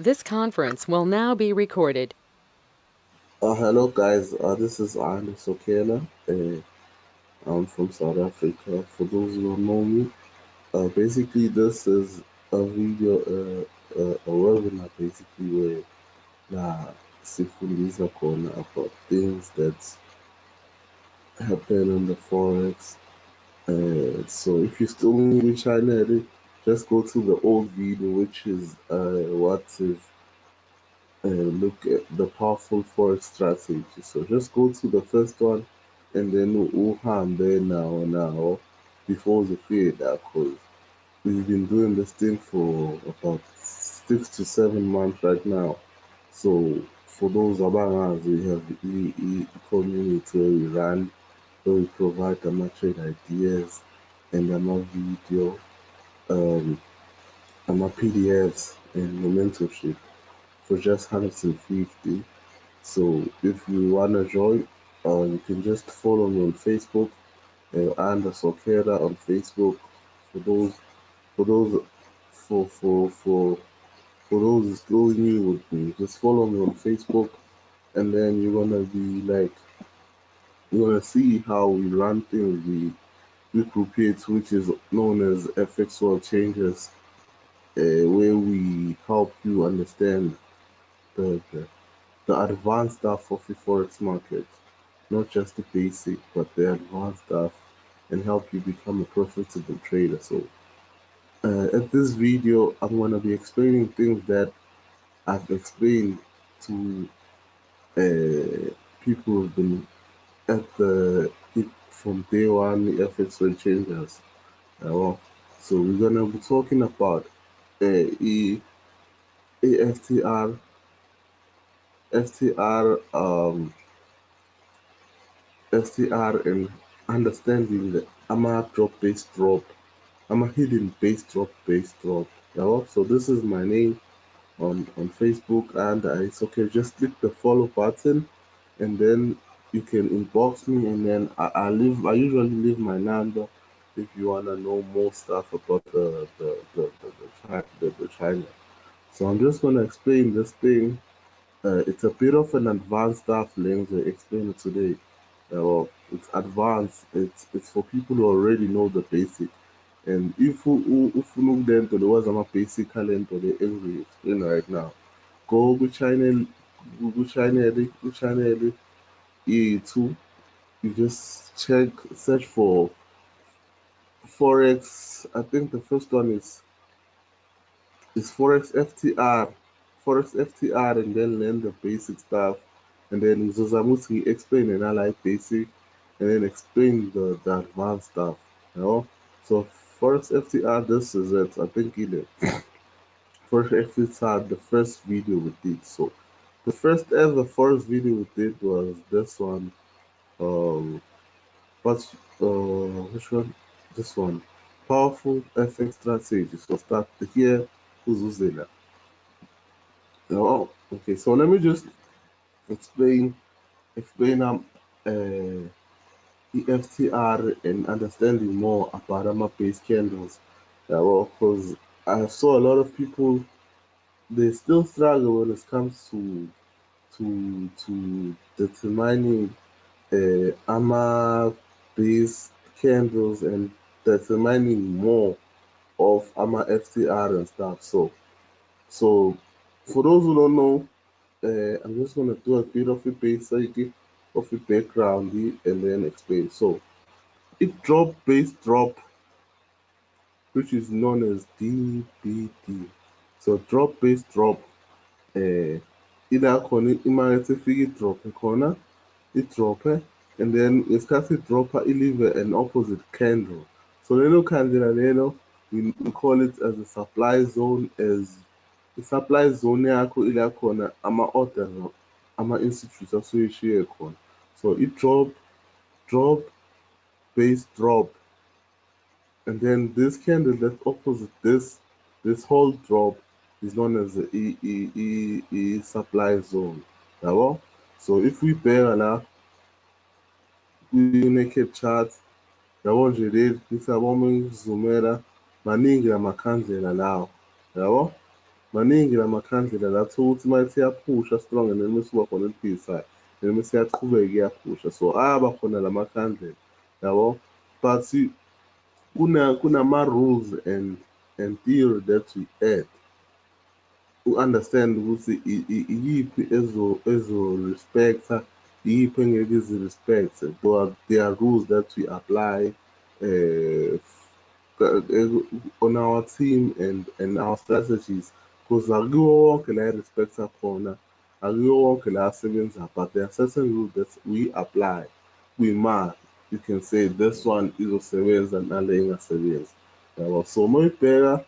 This conference will now be recorded. Hello guys, this is Andy Sokela. I'm from South Africa. For those who don't know me, basically this is a video, a webinar basically where la sifundisa khona about things that happen in the forex. So if you still need the channel, just go to the old video, which is what is look at the powerful forex strategy. So just go to the first one and then uhambe now before the period because we've been doing this thing for about 6 to 7 months right now. So for those abangazi, we have the community where we run, where we provide the trade ideas and the video, um, PDFs and the mentorship for just 150. So if you wanna join, you can just follow me on Facebook, underscore Kera on Facebook. For those, for those, for those who's still new with me, just follow me on Facebook, and then you're gonna be like, you're gonna see how we run things. We create, which is known as FXWC changes, where we help you understand the the advanced stuff of the forex market, not just the basic, but the advanced stuff, and help you become a profitable trader. So, at this video, I'm going to be explaining things that I've explained to people who've been at the it from day one, the FX changes. Well, so we're going to be talking about AFTR, FTR, STR and understanding that I'm a drop based drop. I'm a hidden based drop. Yeah, so this is my name on Facebook, and it's okay. Just click the follow button, and then you can inbox me, and then I usually leave my number if you wanna know more stuff about the China. So I'm just gonna explain this thing. It's a bit of an advanced stuff, Lens. I explain it today. It's advanced. It's for people who already know the basic. And if you look then to the words I'm basic talent to the every explain right now. Go Google channel E2. You just search for Forex. I think the first one is Forex FTR. Forex FTR and then learn the basic stuff. And then Zozamuti explain and I like basic and then explain the advanced stuff. You know? So Forex FTR, this is it. I think Forex FTR, the first video we did. So the first ever Forex video we did was this one. Um what's which one? This one. Powerful FX strategy. So start here. Uzuzela. Oh, okay. So let me just explain EFTR and understanding more about AMA-based candles. Well, because I saw a lot of people they still struggle when it comes to determining AMA-based candles and determining more of AMA FTR and stuff. So for those who don't know, I'm just gonna do a bit of a basic of a background and then explain. So it drop base drop, which is known as DBD. So drop base drop, ila khona imali efika idrop khona idrophe and then ngesikhathi idropha ilive an opposite candle. So lelo candle lelo we call it as a supply zone, as i-supply zone yakho ila khona ama-orders ama-institutes asuke eshiye khona. So drop base drop, and then this candle that's opposite this whole drop is known as the supply zone. Yabo? So if we bear la kwi-naked chart, yabo nje leli lithi yabo uma ngizumela maningi amakhandlela lawo. Yabo? maningi lamakhandlela lathi ukuthi mayethi iyaphusha strong and then bese kuba khona eliphikisayo then bese iyaqhubeka iyaphusha, so aba khona lamakhandlela yabo, but kunama-rules and theory that we add u-understand ukuthi iyiphi ezo-respecta, iyiphi engeke izi-respecte. There are rules that we apply on our team and our strategies, because akuwo wonke la i-respecta khona, akuwo wonke la asebenza, but there are certain rules that we apply kuyima you can say this one izosebenza nale ingasebenzi yabo. So uma uyibheka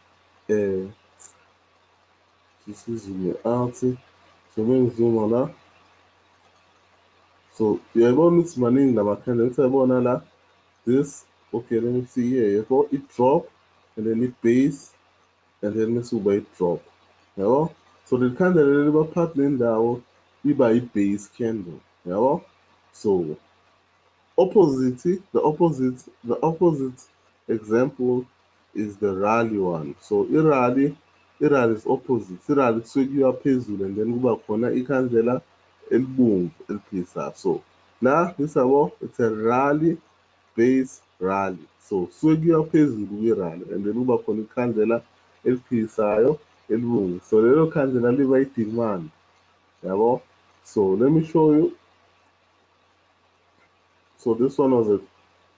isizume out, so mengizuma la, so uyayibona ukuthi maningi lamakhandlela, ukuthi uyayibona la this, okay, let me see here, yabo i-drop and then i-base and then bese kuba i-drop yabo. So leli khandlela leli baphathi nendawo iba i-base candle yabo. So the opposite example is the rally one. So i-rally is opposite. I-rally kusuke kuyiwa phezulu and then kuba khona ikhandlela elibomvu eliphikisayo. So la this yabo, it's a rally base rally. So kusuke kuyiwa phezulu kwi-rally and then kuba khona ikhandlela eliphikisayo elibomvu. So lelo khandlela liba i-demand yabo. So let me show you. So this one was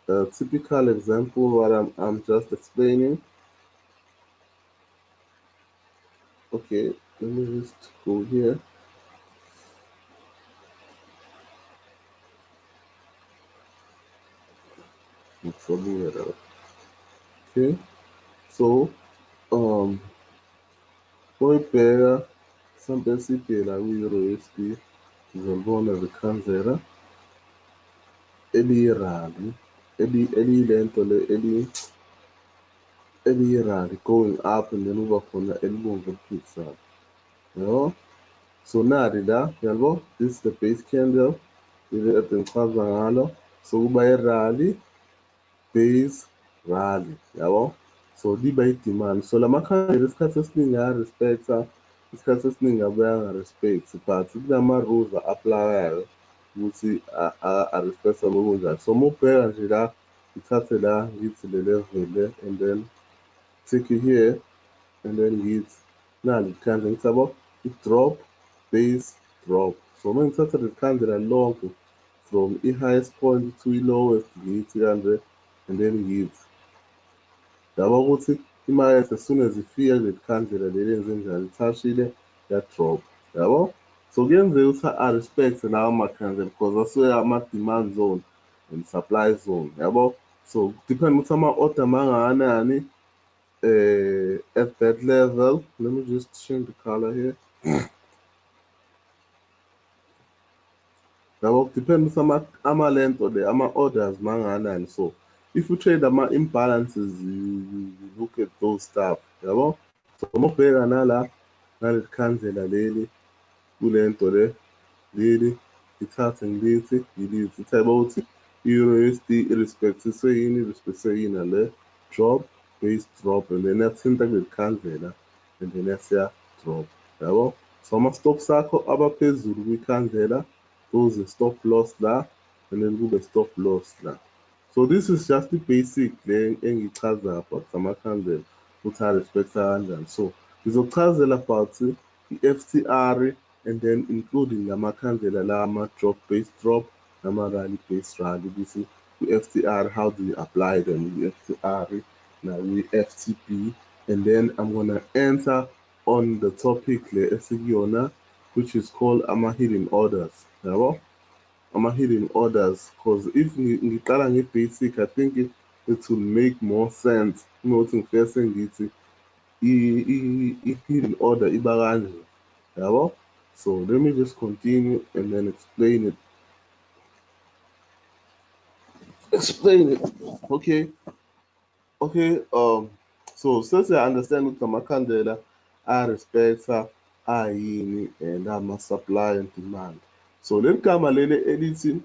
a typical example what I'm just explaining. Okay, let me just go here. Okay, so uyibheka sample sibheka kwi-Euro USD uzolibona likhandlela eliyi-rally eliyilento le eliyi-rally going up and then kuba khona elibomvu eliphikisayo yabo. So nali la yabo, this is the base candle ile ade ngichaza ngalo. So kuba i-rally base rally yabo. So liba i-demand. So lamakhandlela isikhathi esiningi aya-respecta, isikhathi esiningi abuye anga-respect, but kunama-rules a-apply-ayo ukuthi a-respecta ngokunjani. So uma ubheka nje la, ngithathe la ngithi le level le and then take it here and then ngithi nali likhandlela ngithi yabo i-drop base drop. So uma ngithatha le khandlela lonke from i-highest point to i-lowest ngithi kanje and then ngithi yabo ukuthi imakethe as soon as ifika kuleli khandlela leli yenze njani, ithashile ya-drop yabo. So kuyenzeka ukuthi a-respect lawo makhandlela because asuke ama-demand zone and supply zone yabo. So depend ukuthi ama-order mangakanani at that level. Let me just change the color here. Yabo, depend ukuthi ama-length or ama-orders mangakanani. So if you trade ama-imbalances, you look at those stuff yabo. So uma ubheka nala naleli khandlela leli kulento le leli ithathe ngilithi ithi yabo ukuthi i-Euro USD irespectiswe yini nale drop base drop and then yathinta kuleli khandlela and then yasiya drop yabo. So ama-stop sakho abaphezulu kwikhandlela, those stop loss la and then kube stop loss la. So this is just the basic le engichaza about amakhandlela ukuthi a-respecta kanjani. So ngizochazela about i-FTR and then including lamakhandlela la ama-drop base drop nama-rally base rally, ukuthi i-FTR how do you apply them, i-FTR now i-FTP, and then I'm gonna enter on the topic le esikuyona which is called ama-hidden orders yabo. Ama-hidden orders, because if ngiqala nge-basic I think it will make more sense kunokuthi ngifike sengithi i-hidden order iba kanje yabo. So let me just continue and then explain it. Okay. So since I understand ukuthi amakhandlela a-respecta ayini and ama-supply and demand. So leli gama leli elithi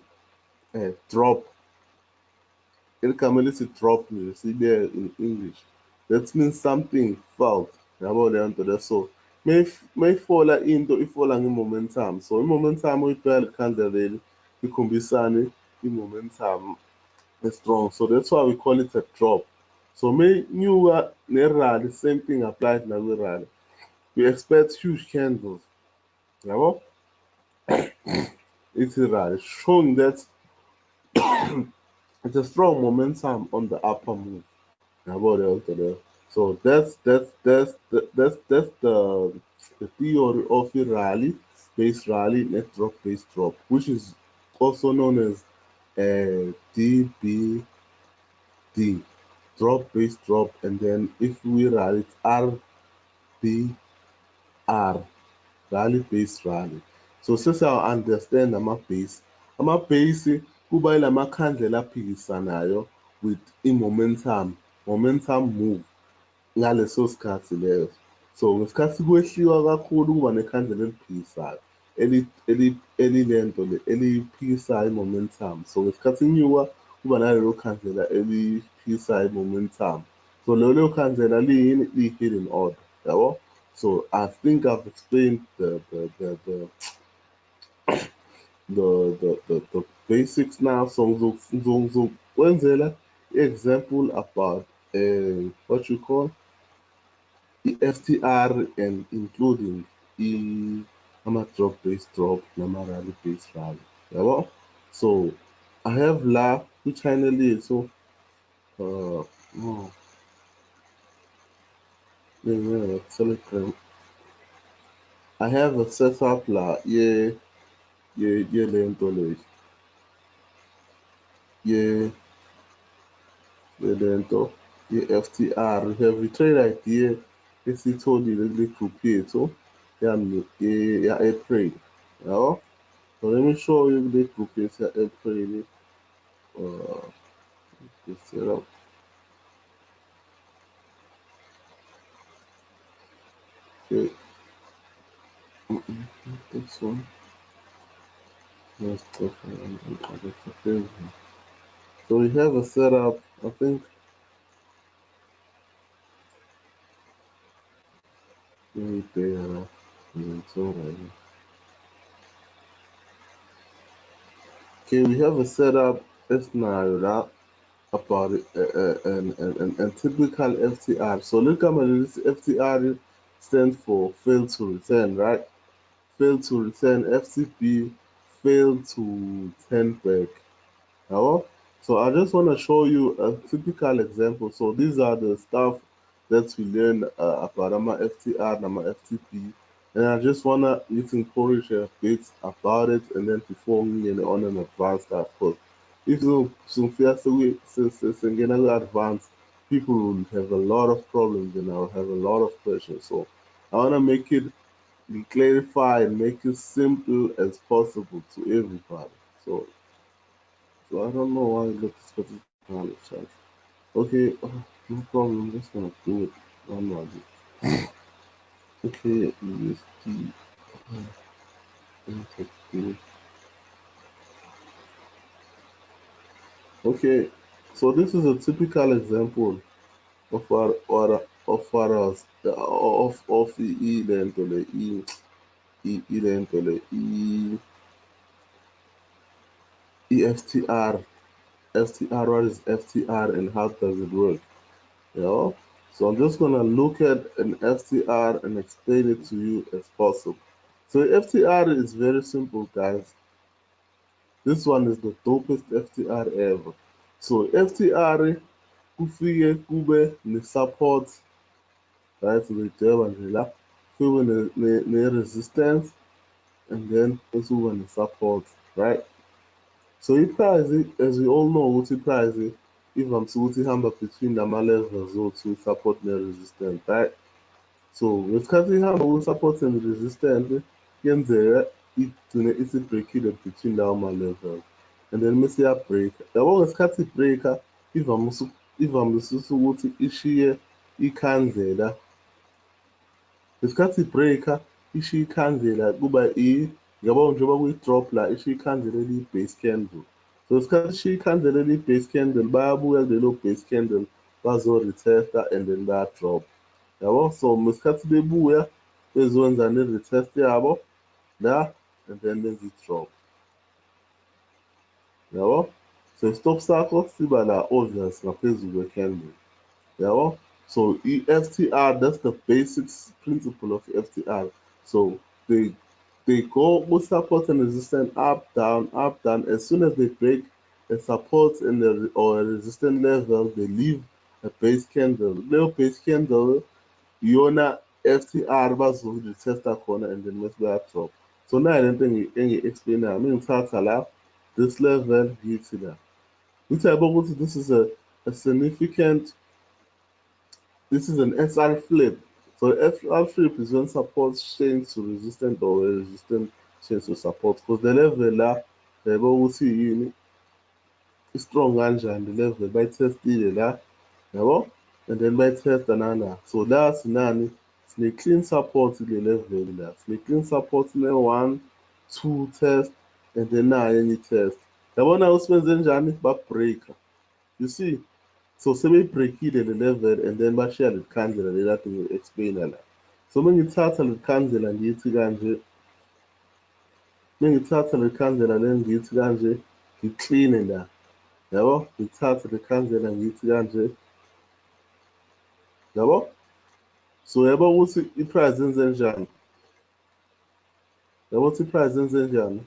drop, leli gama elithi drop nje sibeke in English, that means something felt yabo leyo nto le. So mayifola into ifola nge-momentum, so i-momentum uyibheka likhandla leli ikhombisane i-momentum strong, so that's why we call it a drop. So mayinyuka ne-rally, same thing applied nakwi-rally. We expect huge candles, yabo? It's a rally, showing that it's a strong momentum on the upper move. Yabo leyo nto leyo. So that's the theory of a rally, base rally, net drop, base drop, which is also known as DBD, drop, base drop, and then if we rally, it's RBR, rally, base rally. So since I understand ama-base kuba yilama khandlela aphikisanayo with momentum move ngaleso sikhathi leso. So ngesikhathi kwehliwa kakhulu kuba nekhandlela eliphikisayo elilento le eliphikisayo i-momentum. So ngesikhathi inyuka kuba nalelo khandlela eliphikisayo i-momentum. So lelo khandlela liyini? Liyi-hidden order, yabo? So I think I've explained the basics now. So ngizokwenzela example about what you call i-FTR and including ama-drop base drop nama-rally base rally, yabo? So I have la kwi-channel yethu no Telegram. I have a setup la lento le lento ye-FTR. We have i-trade idea esiyitholile kule group yethu yami ya-April, yabo? So let me show you the group yethu ya-April. This setup. Okay. This one. Let's go and so we have a setup, I think maybe there. It's alright. Okay, we have a setup scenario about and typical FTR. So look at this FTR stands for fail to return, right? Fail to return, FCP fail to turn back. Hello? So I just want to show you a typical example. So these are the stuff that we learn about AMA FTR and AMA FTP. And I just want to encourage a bit about it and then before we get on an advanced stuff. Because if you advanced, people will have a lot of problems and I'll have a lot of questions. So I want to make it clarify and make it simple as possible to everybody. So I don't know why it looks particularly sharp. Okay, no problem. I'm just gonna do it manually. Okay, USD. Okay, so this is a typical example of what else of E lentole lentole EFTR. FTR, what is FTR and how does it work? You know? So I'm just gonna look at an FTR and explain it to you as possible. So FTR is very simple, guys. This one is the dopest FTR ever. So FTR kufike kube ne-support, right? So ngiyidweba nje la kube ne-resistance and then bese kuba ne-support, right? So i-price, as we all know ukuthi i-price ivamise ukuthi ihamba between lama-levels o-two, support ne-resistance, right? So ngesikhathi ihamba ku-support and resistance kuyenzeka igcine isi-break-ile between lawo ma-levels and then mase iyabreak-a. Yabo ngesikhathi i-break-a ivamise ukuthi ishiye ikhandlela ngesikhathi i-break-a ishiye ikhandlela kuba ngiyabona njengoba kuyi-drop la ishiye ikhandlela eliyi-base candle. So ngesikhathi ishiye ikhandlela eliyi-base candle bayabuya kulelo base candle bazo-retest-a and then baya-drop. Yabo? So ngesikhathi bebuya ezwenza ne-retest yabo la, and then benza i-drop, yabo. So i-stop sakho siba la obvious ngaphezulu kwe-candle, yabo. So i-FTR, that's the basic principle of FTR. So they go with support and resistance up, down. As soon as they break a support and or a resistance level, they leave a base candle. Leyo base candle iyona FTR bazoyitesta khona and then bese baya-drop. So nayo lento engi-explainayo. Uma ngithatha la, this level ngithi la. Ngithi yabo ukuthi a significant, this is an SR flip. So SR flip is when support change to resistance or resistance change to support. Because the level la, yabo ukuthi yini, i-strong kanjani the level bayithestile la, yabo, and then bayithesta nana. So la sinani, sine-clean support kule level la, sine-clean support ne-1 2 test, and then nayo enye i-test. Yabona usebenze njani, ba-breaker, you see. So sebeyibreakile le level and then bashiya le khandlela le kade ngi-explaina la. So uma ngithatha le khandlela ngithi kanje, uma ngithatha le khandlela le ngithi kanje, ngicleane la, yabo, ngithathe le khandlela ngithi kanje, yabo. So yabo ukuthi i-price yenze njani, yabo ukuthi i-price yenze njani,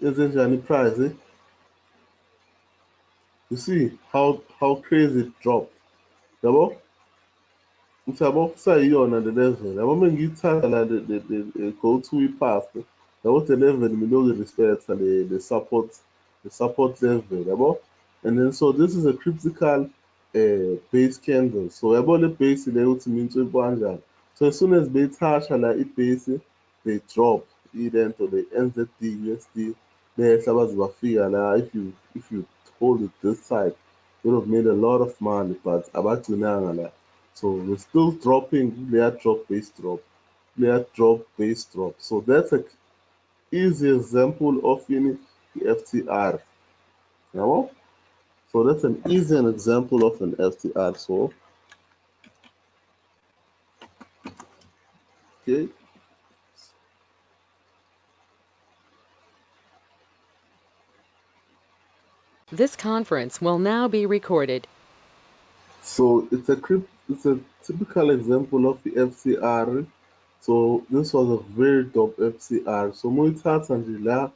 yenze njani i-price, you see how crazy it dropped, yabo. Ngithi yabo kusayiyona le level, yabo uma ngiyithatha la go to i-past, yabo the level ngilokhu respecta the support level, yabo. And then so this is a critical base candle. So yabo le base le ukuthi mina uyibona kanjani. So as soon as beyithatha la i-base, they drop hiidden to the NZD USD behla baze bafika la. If you hold it this side, you would have made a lot of money, but abagcinanga la. So we're still dropping layer drop base drop, layer drop base drop. So that's an easy example of the FTR. Now, so that's an easy example of an FTR. So okay, This conference will now be recorded. so it's a typical example of the FCR. So this was a very dope FCR. So Moitat and la,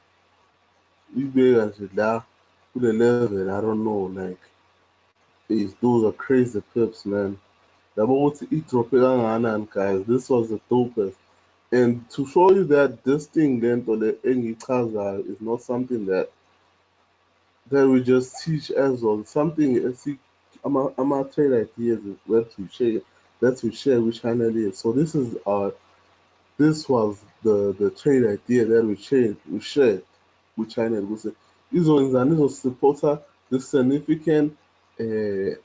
eBay and la, to the level, I don't know, like those are crazy pips, man. About to eat and guys, this was the dopest. And to show you that this thing then to the Engichaza is not something that we just teach as well. Something I'm a trade ideas is that we share which channel is. So this was the trade idea that we shared which channel was it. This was supporter the significant uh,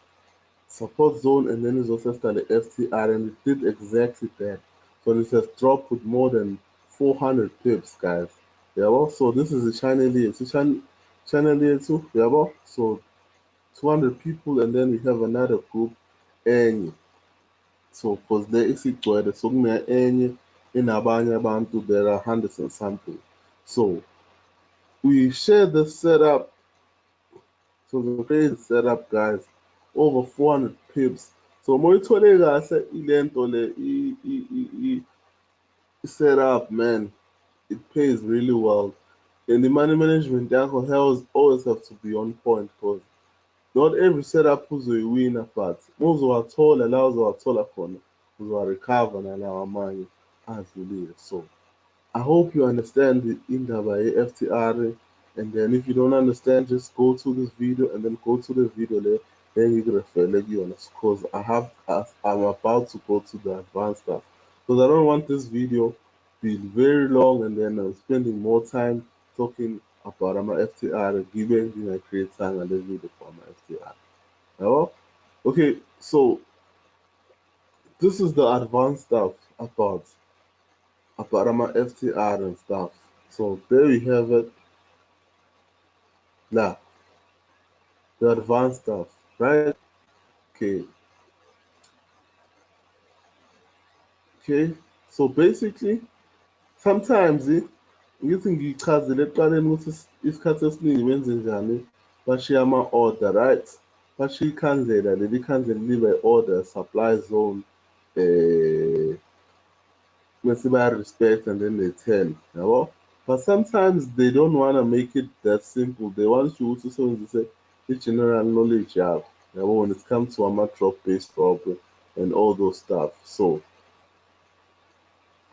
support zone, and then it's also started FTR, and it did exactly that. So this has dropped with more than 400 pips, guys. Yeah, well, so this is the channel here. So channel here too. Yeah, well, so 200 people, and then we have another group, and so because there is it where the song enye inabanye abantu, there are hundreds and something. So we share the setup. So the crazy setup, guys, over 400 pips. So moyithole kahle ilento le i-setup, man, it pays really well. And the money management yakho always have to be on point, because not every setup uzoyiwina, but uma uzowathola la uzowathola khona uzowa-recover nalawa amanye adlulile. So I hope you understand the indaba FTR, and then if you don't understand, just go to this video and then go to the video there, then you can refer you on it, because I'm about to go to the advanced stuff, because I don't want this video be very long and then I'm spending more time talking about my FTR, given you know create time and the video for my FTR. Oh, okay, so this is the advanced stuff about my FTR and stuff. So there we have it. Now, the advanced stuff, right? Okay, okay. So basically, sometimes ngithi ngiyichazile ekuqaleni ukuthi isikhathi esiningi benze njani, bashiya ama-order, right? Bashiya ikhandlela, leli khandlela liba i-order supply zone, bese baya-respect and then they tell, yabo? But sometimes they don't want to make it that simple. They want you ukuthi usebenzise i-general knowledge yakho, yabo, when it comes to ama-drop based problem and all those stuff. So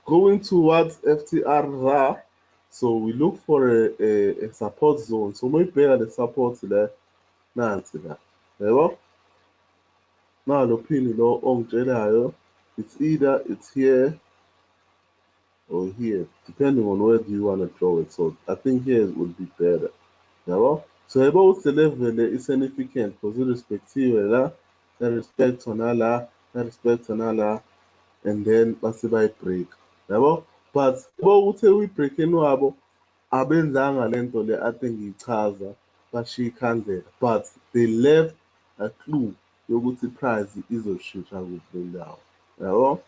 going towards FTR are, so we look for a support zone. So uma ibheka le support le nansi la, yabo? Nalo phini lo ongitshelayo, it's either it's here or here, depending on where do you want to draw it. So I think here would be better. Yabo? So yabo ukuthi le level i-significant because irrespective la, respect ona la, respect ona la, and then base bayi-break. Yabo? But yabo ukuthi uyibreakeni wabo abenzanga lento le ade ngiyichaza bashiya ikhandlela, but they left a clue yokuthi i-price izoshintsha kuphi lendawo, yabo?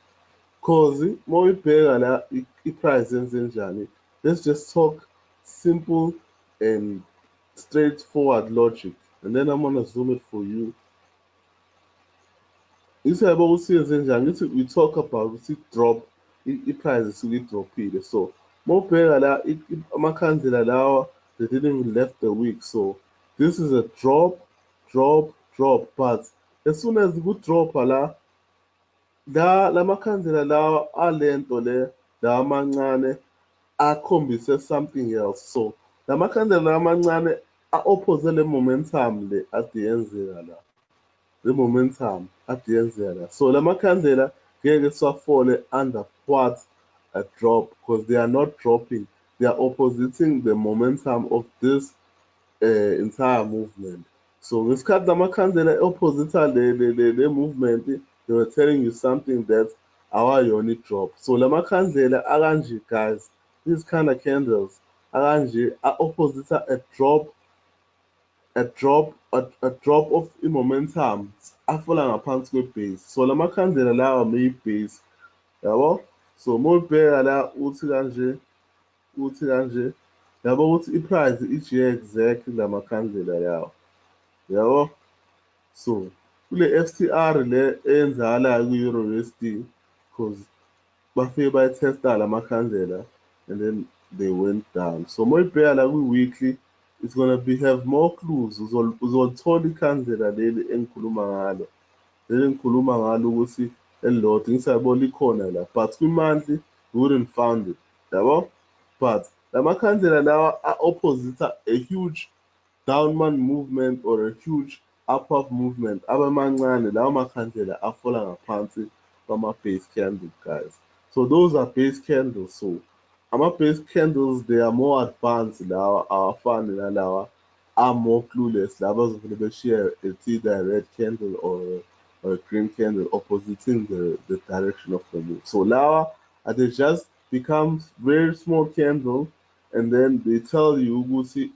Cause uma uyibheka la i-price yenze njani, let's just talk simple and straightforward logic, and then I'm gonna zoom it for you. Ngithi yabo ukuthi yenze njani, ngithi we talk about ukuthi drop i-price isuke idrophile. So uma ubheka la amakhandlela lawa, they didn't even left the week. So this is a drop, drop, drop. But as soon as kudropha la makhandlela lawa alento le lawa amancane akhombise something else. So la makhandlela amancane a-oppose le momentum le ade yenzeka la, le momentum ade yenzeka la. So la makhandlela ngeke siwafole under what a drop, because they are not dropping, they are oppositing the momentum of this entire movement. So ngesikhathi lamakhandlela opposite le movement, they were telling you something that awayona i-drop. So lamakhandlela akanje, guys, these kind of candles akanje a-opposite a drop of i-momentum afola ngaphansi kwe-base. So lamakhandlela lawa may-base, yabo? So uma ubheka la uthi kanje, yabo ukuthi i-price ijiye exactly lamakhandlela yawo, yabo? So kule FTR le eyenzakalayo ku-Euro USD, because bafike bayithesta lamakhandlela and then they went down. So uma uyibheka la kwi-weekly, it's gonna have more clues. Uzolithola ikhandlela leli engikhuluma ngalo, leli engikhuluma ngalo ukuthi elilodwa ngithi yabo likhona la, but kwi-monthly we wouldn't found it, yabo? But lamakhandlela lawa a-opposite a huge downward movement or a huge upward movement abamancane, lawo makhandlela afola ngaphansi kwama-base candle, guys. So those are base candles. So ama-base candles, they are more advanced, lawa awafani nalawa are more clueless, laba bazovele beshiya it's either a red candle or a green candle oppositing the direction of the move. So lawa they just become very small candle, and then they tell you ukuthi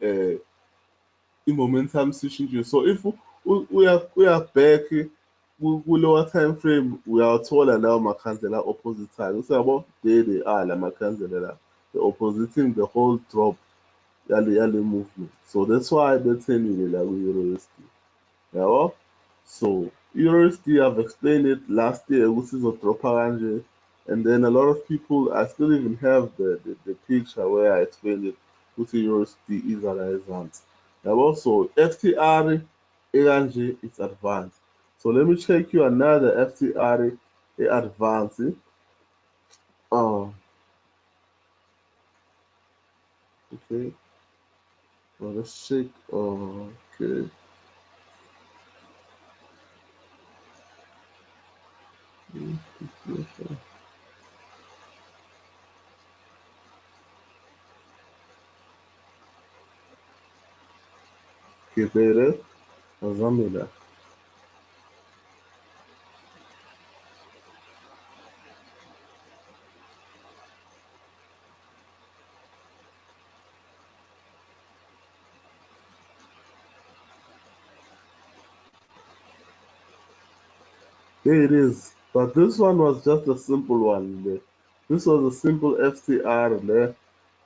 i-momentum sishintshiwe. So if uya-back ku-lower time frame, uyawathola lawo makhandlela opposite-ayo. Ukuthi yabo, there they are la makhandlela la, the oppositing the whole drop yale movement. So that's why bethenile la ku-Euro USD, yabo? So Euro USD, I've explained it last year ukuthi izodropha kanje, and then a lot of people, I still even have the picture where I explained it ukuthi Euro USD izala. Yabo? So FTR ekanje, it's advanced. So let me check you another FTR advanced. Oh, okay. Well, let's check. Okay. Okay, there. Zamila. There it is. But this one was just a simple one. This was a simple FTR le,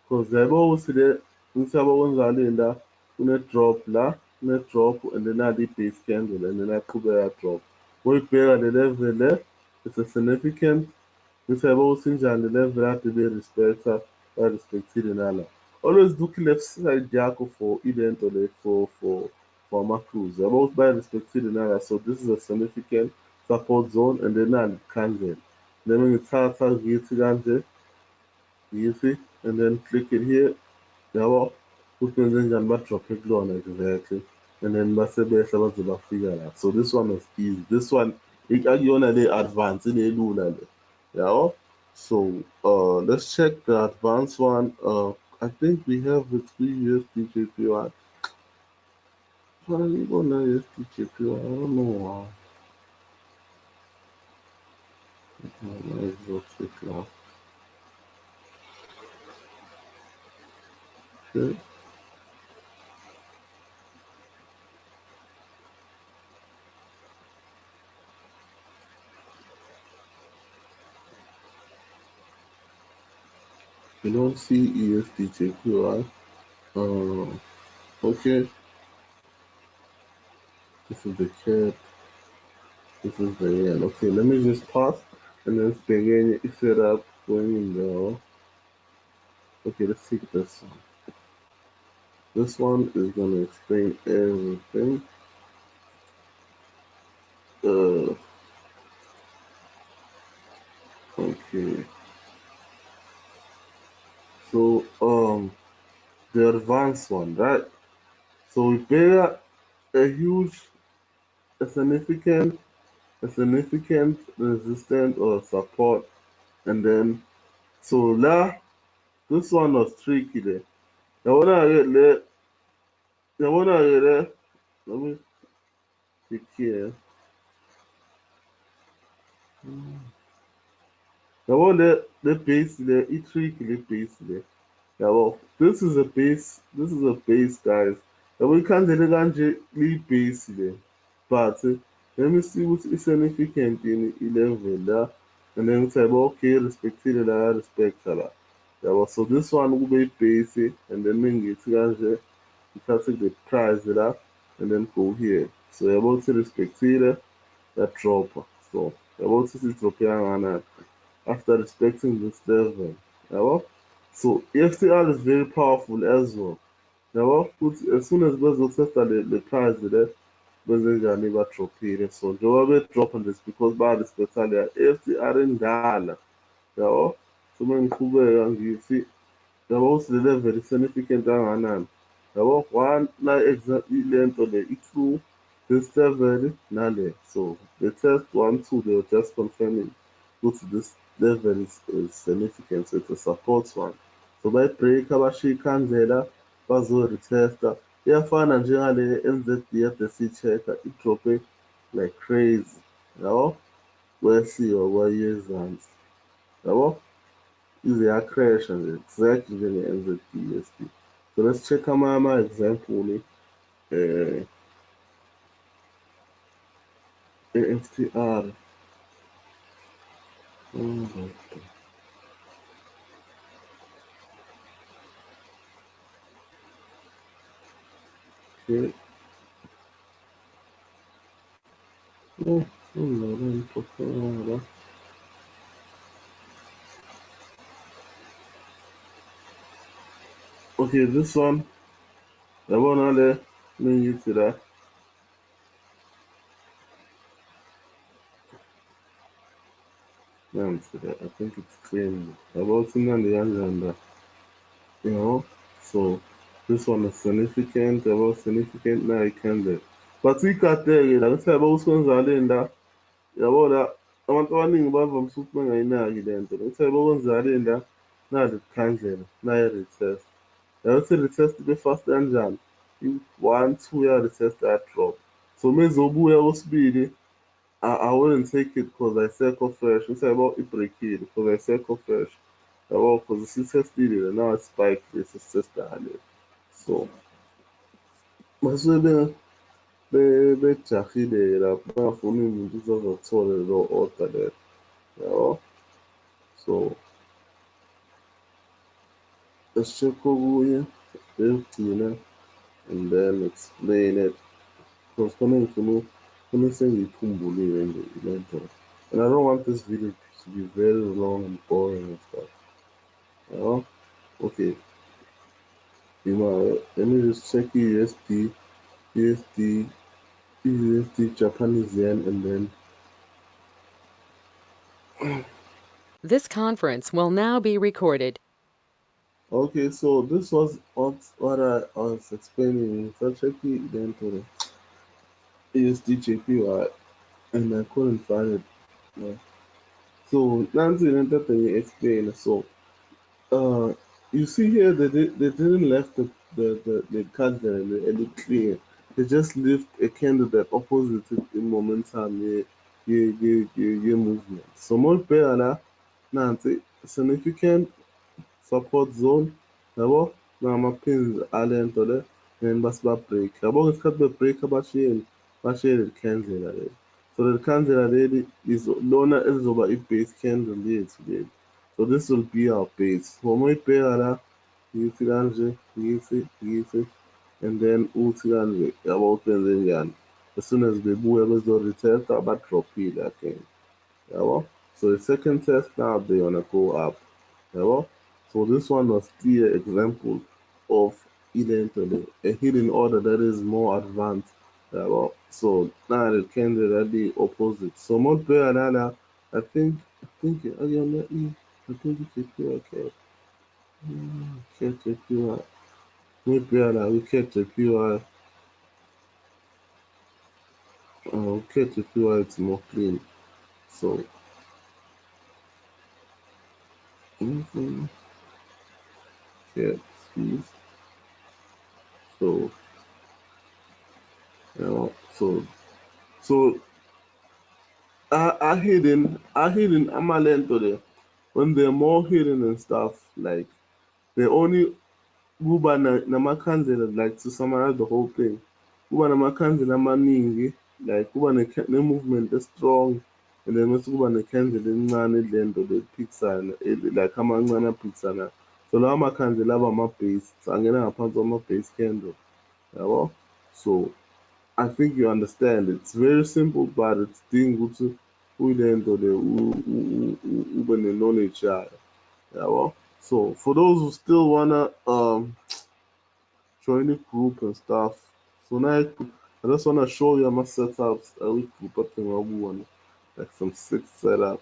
because yabo ukuthi le ngithi yabo kwenzakale la kune-drop la, kune-drop and then add i-base candle and then aqhubeka drop. Uyibheka le level le, it's a significant. Ngithi yabo ukuthi njani le level ade be-respecta, ba-respectile nala. Always look left side yakho for ilento le for ama-cruise. Yabo ukuthi bayi-respectile nala, so this is a significant support zone and then nali candle. Then ngithatha ngithi kanje, ngithi and then click it here. Yabo ukuthi kwenze njani ba-drop-e kulona exactly and then base behla baze bafika la. So this one was easy. This one akuyona le advance le lula le. Yabo. So let's check the advanced one. I think we have it USDJPY. Finally gonna USDJPY. I don't know why. Let's go check now. Okay. You don't see ESDJPY. Okay. This is the cap. This is the end. Okay, let me just pause and then begin set up going in there. Okay, let's see this one. This one is gonna explain everything. Uh, okay. So the advanced one, right? So we bear a huge, a significant resistance or support, and then so la this one was tricky there. The one I get there, the one I get there. Let me click here. Yabo le base le i-tricky le base le. Yabo, this is a base guys. Yabo ikhangele kanje liyi-base le. But let me see ukuthi i-significant yini i-level la. And then ngithi yabo okay respectile la respecta la. Yabo, so this one kube i-base and then mengithi kanje ngithathe the price la and then go here. So yabo ukuthi respectile that drop. So yabo ukuthi si-drop kangakanani after respecting this level. Yabo? So EFTR is very powerful as well. Yabo? As soon as bezotesta the price le benze njani ba-drophile. So njengoba be-dropha this because ba-respecta leya EFTR endala. Yabo? So mengiqhubeka ngithi yabo ukuthi le level i-significant kangakanani. Yabo? One na exactly le nto le i-2 this level nale. So the test 1, 2 they were just confirming this level is significant, so it's a support one. So bayibreak abashiya ikhandlela bazo-retesta. Iyafana njengale NZD ade siyi-check-a idrophe like crazy. Yabo? Kwehliwa kwayiya ezansi. Yabo? Ize yacrasha nje exactly njenge-NZD USD. So let's check ama-example e-FTR. Okay. Okay, this one, yabona le mengithi la nansi la, I think it's clean. Yabo ukuthi mnandi kanjani la, you know? So this one is significant, yabo significant na i-candle. But ikade-ke la ngithi yabo ukuthi kwenzakaleni la, yabo la abantu abaningi bavamise ukuthi bengayinaki le nto. Ngithi yabo kwenzakaleni la, nali ikhandlela, nayi retest. Yabo ukuthi retest ibe-fast kanjani? 1, 2 ya-retest ya-drop. So mezobuya kwesibili I wouldn't take it because I circle fresh. Instead about ibreakile because I circle fresh. Yabo because isitestile now it's spike this is just so basuke bejahile lapho bangafuni umuntu uzozothola lo order leyo. Yabo, so let's check kuye, uyigcine, and then explain it. Because coming sengiyikhumbulile nje le nto. And I don't want this video to be very long and boring and stuff. Oh, okay. Let me just check USD, Japanese yen, and then This conference will now be recorded. okay. So this was what I was explaining. So check it then to the USD JPY, and I couldn't find it. Yeah. So Nancy didn't let me explain. So you see here they didn't left the candle any clear. They just left a candle that opposite it in momentum movement. So more pair nanti significant support zone yabo nama-pins alento le then base ba-break yabo ngesikhathi be-break bashiye leli candle leli. So leli candle leli is lona elizoba i-base candle yethu leli. So this will be our base. Uma uyibheka la ngithi kanje ngithi and then uthi kanje yabo ukuthi benze njani. As soon as bebuya bezo-retesta ba-drop-ile again. Yabo. So the second test now they wanna go up. Yabo. So this one was clear example of a hidden order that is more advanced. Yabo. So now it can be the opposite. So more better than I think I think it should be okay. Catch a pure more better we catch a pure catch a pure it's more clean. So mm-hmm. Yeah, please. So so are hidden amalento there. When they're more hidden and stuff, like they only kuba namakhandlela, like to summarize the whole thing. Kuba namakhandlela amaningi, like kuba ne-movement strong, and then bese kuba nekhandlela encane lento lephikisana, like amancane aphikisana. So lawa makhandlela aba ama-base, angena ngaphansi kwama-base candle, yabo? So I think you understand. It's very simple, but it's thing ukuthi uyilento le ube ne-knowledge yayo. Yabo? So for those who still wanna join the group and stuff, so now I just wanna show you my setups. We group up in one, like some 6 setup.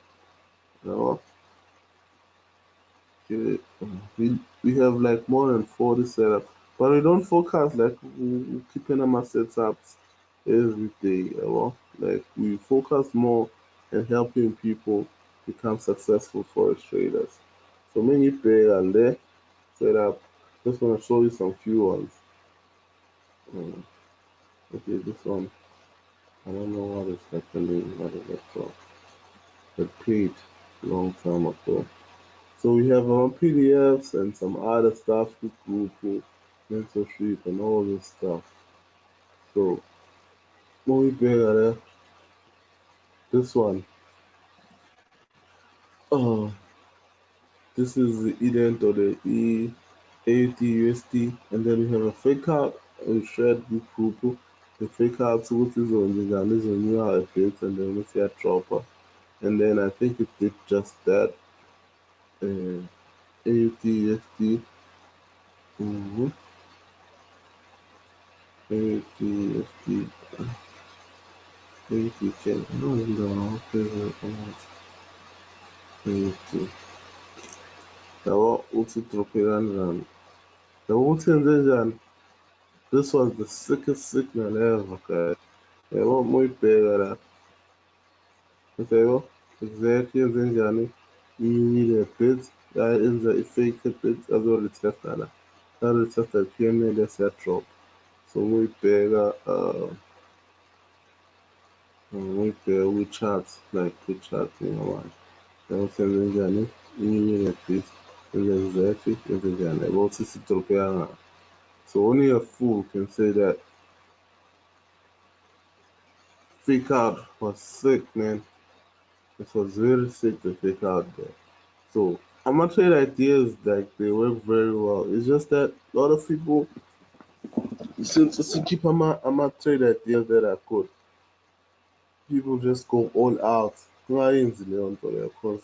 Yabo? Okay. We have like more than 40 setups, but we don't focus like we keeping our setups every day. Like we focus more on helping people become successful forex traders. So many pay and there set up. Just want to show you some few ones. Um, okay, this one. I don't know what is happening. What is it for? It paid long time ago. So we have our PDFs and some other stuff with group, mentorship, and all this stuff. So when we better this one. Oh, this is the ident or the EAUSD, and then we have a fake out and shared with group. The fake out what is on the gun is on new updates, and then we see a dropper. And then I think it did just that. AUTSD. Mm-hmm. AUTSD. AUTSD. I don't even know how to AUT. Yabo uthi dropperani run. Yabo uthi yenze njani? This was the sickest signal ever, guys. Yabo uma uyibheka la, yabo exactly yenze njani? Inyukile bit, yayenza i-fake bit, azo-retesta la. Ya-retesta i-PML yasiyadrop. So uma uyibheka kwi-chart, like kwi-chart ngabani. Yabo senze njani? Inyukile bit, yenze exactly, yenze njani? Yabo ukuthi sidrophe kangaka. So only a fool can say that fake out was sick, man. It was very sick to fake out there. So I'm trade ideas like they work very well. It's just that a lot of people since to keep trade ideas that are good, people just go all out. Kungayenzile leyo nto leyo, of course.